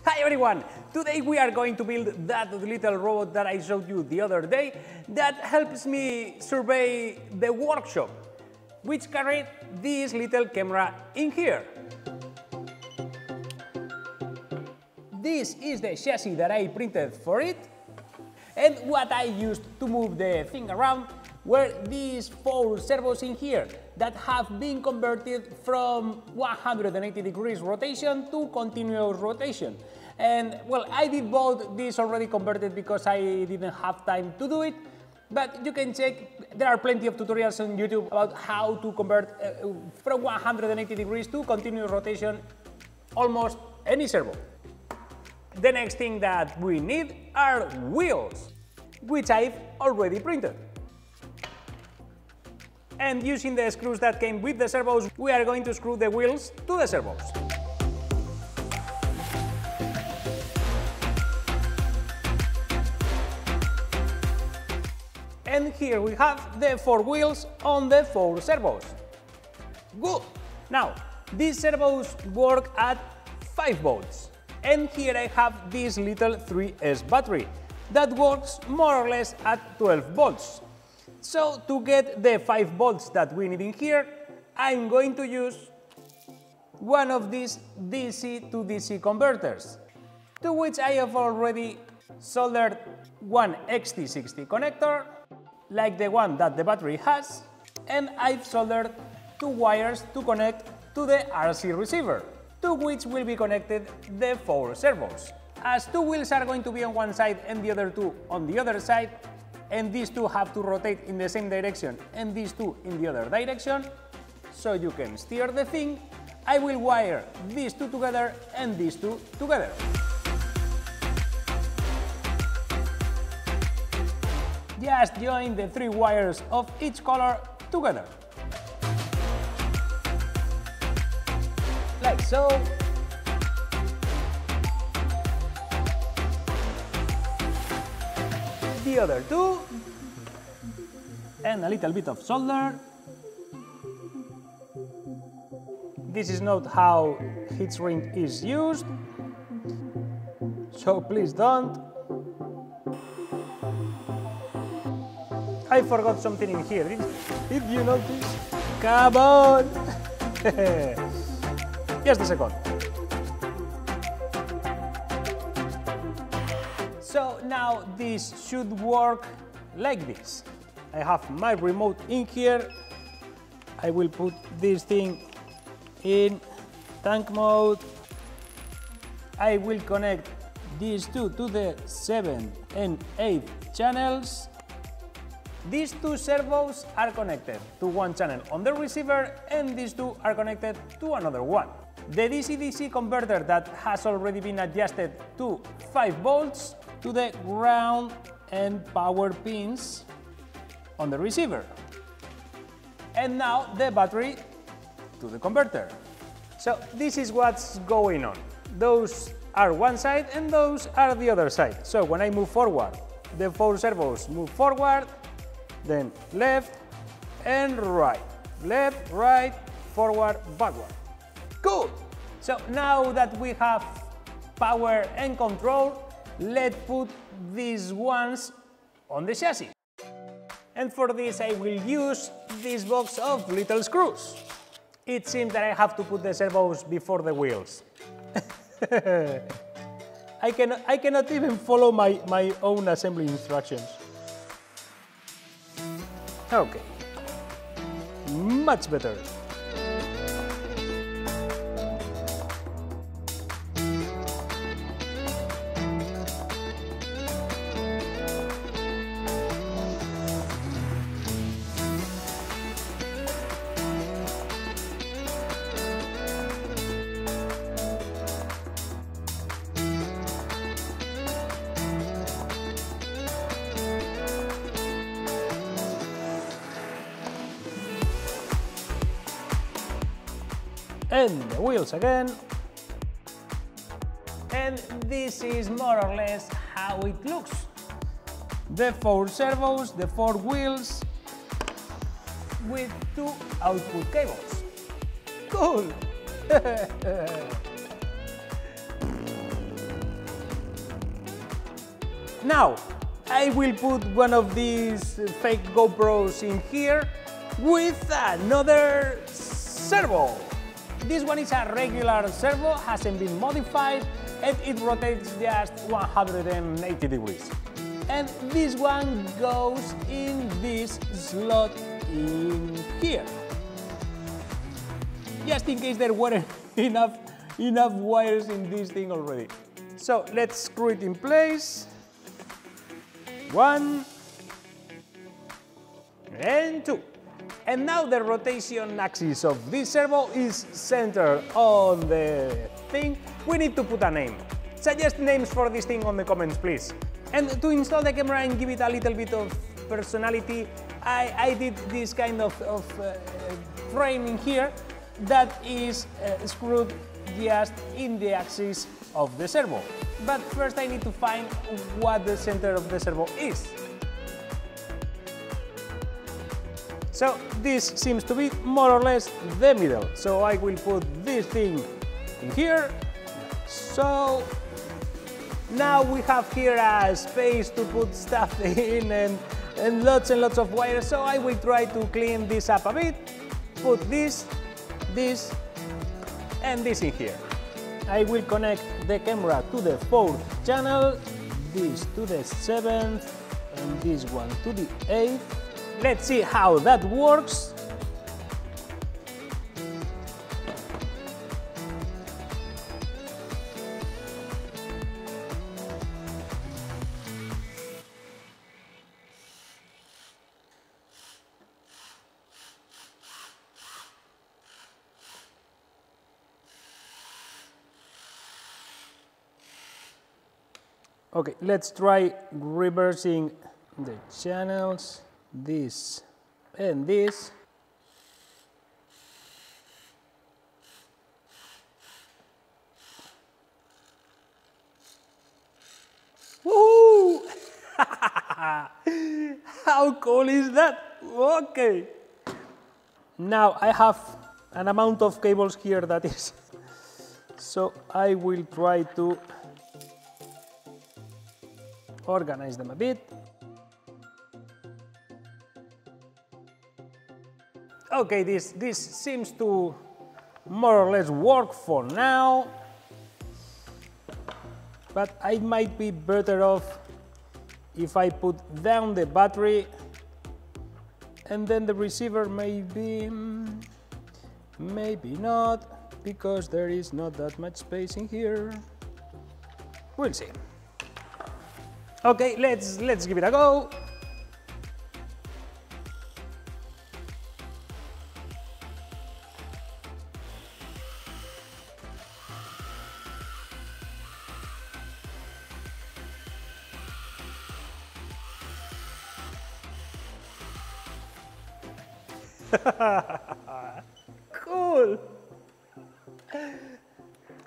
Hi everyone! Today we are going to build that little robot that I showed you the other day that helps me survey the workshop, which carried this little camera in here. This is the chassis that I printed for it, and what I used to move the thing around were these 4 servos in here that have been converted from 180 degrees rotation to continuous rotation. And well, I did both these already converted because I didn't have time to do it, but you can check, there are plenty of tutorials on YouTube about how to convert from 180 degrees to continuous rotation almost any servo. The next thing that we need are wheels, which I've already printed. And using the screws that came with the servos, we are going to screw the wheels to the servos. And here we have the 4 wheels on the 4 servos. Good! Now, these servos work at 5 volts. And here I have this little 3S battery that works more or less at 12 volts. So to get the 5 volts that we need in here, I'm going to use one of these DC to DC converters, to which I have already soldered one XT60 connector, like the one that the battery has, and I've soldered 2 wires to connect to the RC receiver, to which will be connected the 4 servos. As 2 wheels are going to be on one side and the other 2 on the other side, and these 2 have to rotate in the same direction and these 2 in the other direction, so you can steer the thing, I will wire these 2 together and these 2 together. Just join the 3 wires of each color together. Like so. The other 2. And a little bit of solder. This is not how heat shrink is used, so please don't. I forgot something in here. Did you notice? Come on! Just a second. So now this should work like this. I have my remote in here. I will put this thing in tank mode. I will connect these 2 to the 7 and 8 channels. These 2 servos are connected to one channel on the receiver, and these 2 are connected to another one. The DC-DC converter that has already been adjusted to 5 volts to the ground and power pins on the receiver. And now the battery to the converter. So this is what's going on. Those are one side and those are the other side. So when I move forward, the 4 servos move forward, then left and right, left, right, forward, backward. Cool! So now that we have power and control, let's put these ones on the chassis. And for this I will use this box of little screws. It seems that I have to put the servos before the wheels. I cannot even follow my own assembly instructions. Okay, much better. And the wheels again. And this is more or less how it looks. The 4 servos, the 4 wheels, with 2 output cables. Cool! now I will put one of these fake GoPros in here with another servo. This one is a regular servo, hasn't been modified, and it rotates just 180 degrees. And this one goes in this slot in here. Just in case there weren't enough wires in this thing already. So let's screw it in place. 1 and 2. And now the rotation axis of this servo is centered on the thing. We need to put a name. Suggest names for this thing on the comments, please. And to install the camera and give it a little bit of personality, I did this kind of frame in here that is screwed just in the axis of the servo. But first I need to find what the center of the servo is. So this seems to be more or less the middle. So I will put this thing in here. So now we have here a space to put stuff in and lots of wires. So I will try to clean this up a bit. Put this, and this in here. I will connect the camera to the 4th channel, this to the 7th, and this one to the 8th. Let's see how that works. Okay, let's try reversing the channels, this and this. Woohoo! How cool is that? Okay. Now I have an amount of cables here that is, so I will try to organize them a bit. Okay, this seems to more or less work for now, but I might be better off if I put down the battery and then the receiver maybe not, because there is not that much space in here. We'll see. Okay, let's give it a go. Cool.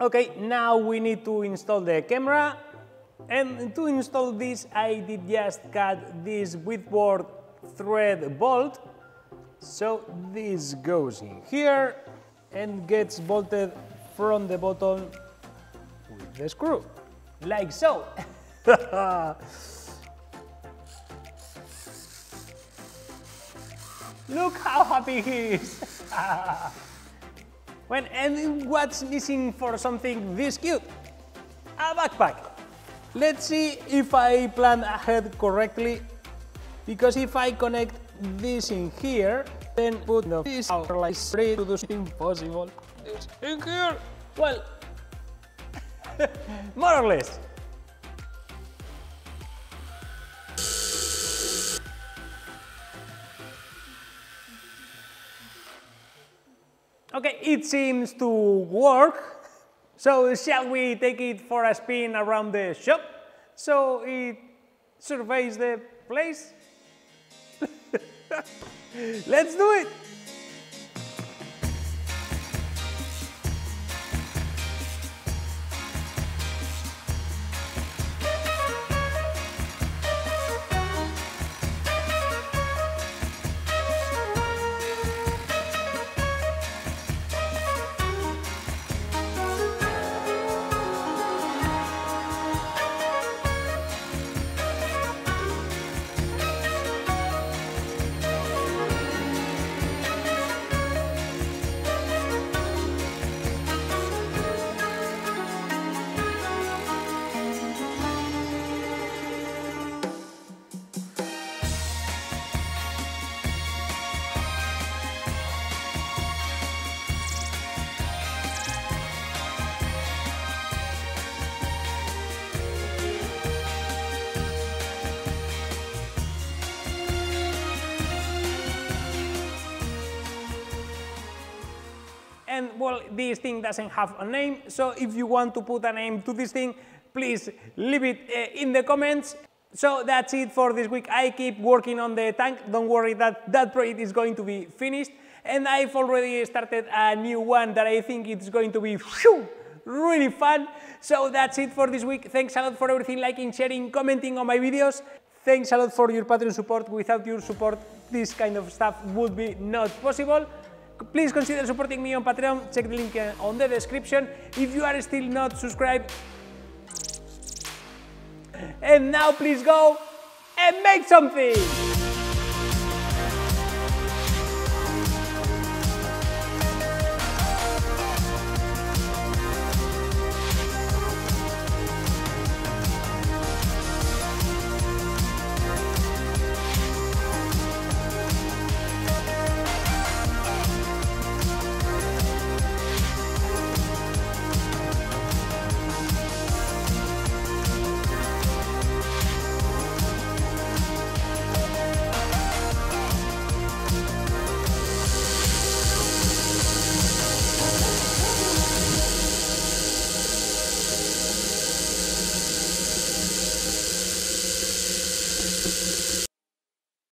Okay, now we need to install the camera. And to install this, I did just cut this widthboard thread bolt. So this goes in here and gets bolted from the bottom with the screw, like so. Look how happy he is. And what's missing for something this cute? A backpack. Let's see if I plan ahead correctly, because if I connect this in here, then put this out like straight to the impossible. This in here. Well, more or less. Okay, it seems to work. So shall we take it for a spin around the shop so it surveys the place? Let's do it! and well, this thing doesn't have a name, so if you want to put a name to this thing, please leave it in the comments. So that's it for this week. I keep working on the tank, don't worry, that project is going to be finished, and I've already started a new one that I think it's going to be really fun. So that's it for this week. Thanks a lot for everything, liking, sharing, commenting on my videos. Thanks a lot for your Patreon support. Without your support, this kind of stuff would be not possible. Please consider supporting me on Patreon. Check the link on the description. If you are still not subscribed, and now please go and make something!